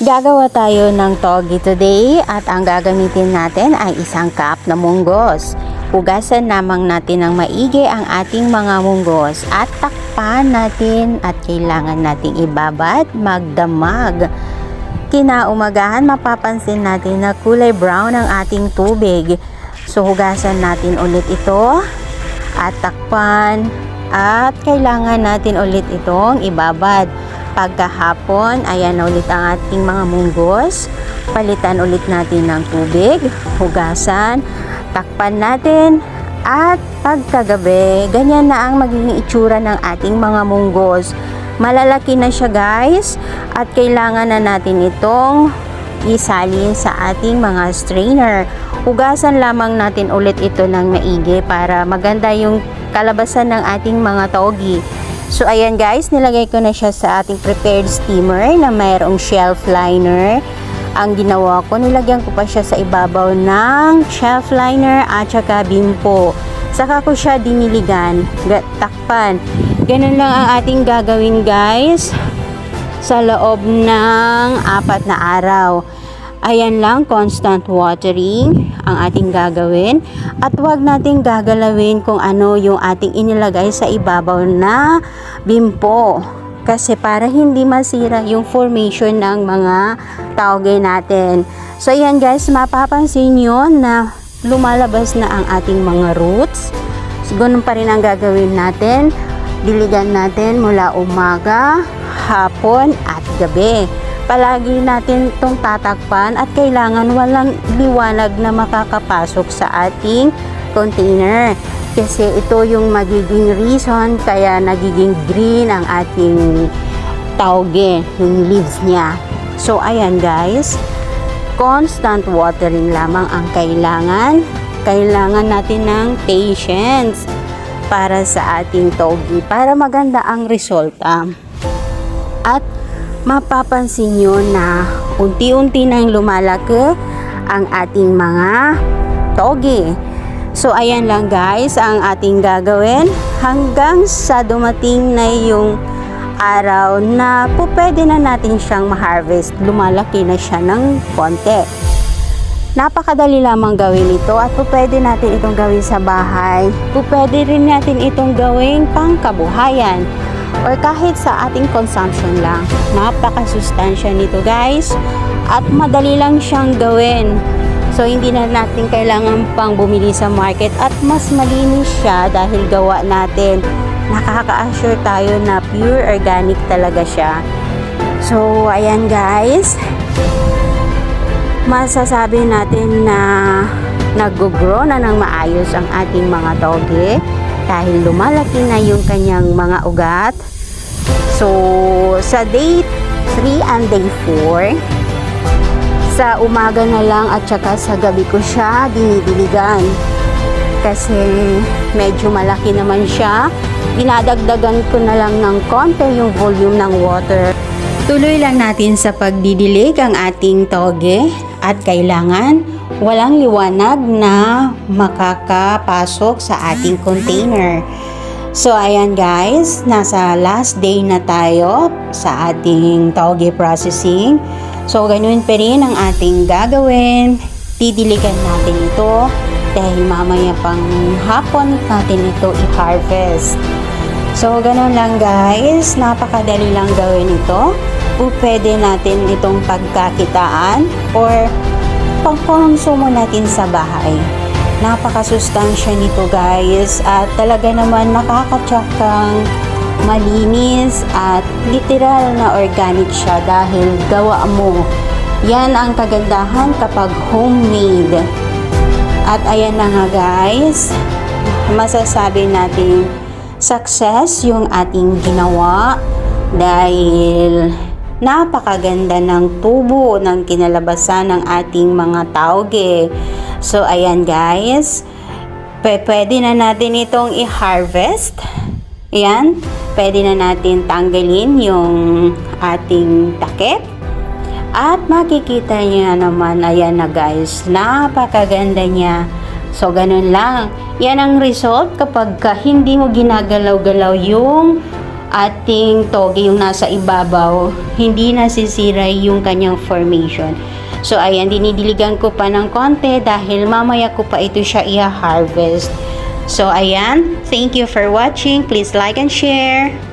Gagawa tayo ng togi today at ang gagamitin natin ay isang cup na munggos. Hugasan lamang natin ng maigi ang ating mga munggos at takpan natin at kailangan nating ibabad magdamag. Kinaumagahan mapapansin natin na kulay brown ang ating tubig. So hugasan natin ulit ito at takpan at kailangan natin ulit itong ibabad. Pagkahapon, ayan na ulit ang ating mga munggos. Palitan ulit natin ng tubig, hugasan, takpan natin, at pagkagabi, ganyan na ang magiging itsura ng ating mga munggos. Malalaki na siya guys, at kailangan na natin itong isalin sa ating mga strainer. Hugasan lamang natin ulit ito ng maigi para maganda yung kalabasan ng ating mga togi. So ayan guys, nilagay ko na siya sa ating prepared steamer na mayroong shelf liner. Ang ginawa ko, nilagyan ko pa siya sa ibabaw ng shelf liner at saka bimpo. Saka ko siya diniligan, takpan. Ganun lang ang ating gagawin guys sa loob ng 4 na araw. Ayan lang, constant watering ang ating gagawin at huwag nating gagalawin kung ano yung ating inilagay sa ibabaw na bimpo kasi para hindi masira yung formation ng mga tauge natin. So ayan guys, mapapansin nyo na lumalabas na ang ating mga roots. So ganun pa rin ang gagawin natin, diligan natin mula umaga, hapon at gabi. Palagi natin itong tatakpan at kailangan walang liwanag na makakapasok sa ating container. Kasi ito yung magiging reason kaya nagiging green ang ating tauge, yung leaves niya. So ayan guys, constant watering lamang ang kailangan. Kailangan natin ng patience para sa ating tauge para maganda ang resulta. At mapapansin nyo na unti-unti nang lumalaki ang ating mga togi. So ayan lang guys ang ating gagawin hanggang sa dumating na yung araw na pwede na natin siyang ma-harvest. Lumalaki na siya ng konti. Napakadali lamang gawin ito at pwede natin itong gawin sa bahay. Pwede rin natin itong gawin pangkabuhayan or kahit sa ating consumption lang. Napakasustansya nito guys at madali lang siyang gawin. So hindi na natin kailangan pang bumili sa market at mas malinis siya dahil gawa natin. Nakaka-assure tayo na pure organic talaga siya. So ayan guys, masasabi natin na nag-grow na ng maayos ang ating mga toge dahil lumalaki na yung kanyang mga ugat. So, sa day 3 and day 4, sa umaga na lang at saka sa gabi ko siya dinidiligan. Kasi medyo malaki naman siya. Dinadagdagan ko na lang ng konti yung volume ng water. Tuloy lang natin sa pagdidilig ang ating toge at kailangan walang liwanag na makakapasok sa ating container. So ayan guys, nasa last day na tayo sa ating toge processing. So ganun pa rin ang ating gagawin. Didiligan natin ito dahil mamaya pang hapon natin ito i-harvest. So ganun lang guys, napakadali lang gawin ito. Pwede natin itong pagkakitaan or pangkonsumo natin sa bahay. Napakasustansya nito guys at talaga naman nakakatsakang malinis at literal na organic siya dahil gawa mo. Yan ang kagandahan kapag homemade. At ayan na nga guys, masasabi natin success yung ating ginawa dahil napakaganda ng tubo ng kinalabasan ng ating mga tauge. So ayan guys, pwede na natin itong i-harvest. Ayan, pwede na natin tanggalin yung ating takip. At makikita niya naman, ayan na guys, napakaganda niya. So ganun lang, yan ang result kapag hindi mo ginagalaw-galaw yung ating toge, yung nasa ibabaw, hindi nasisira yung kanyang formation. So ayan, dinidiligan ko pa ng konti dahil mamaya ko pa ito siya i-harvest. So ayan, thank you for watching. Please like and share.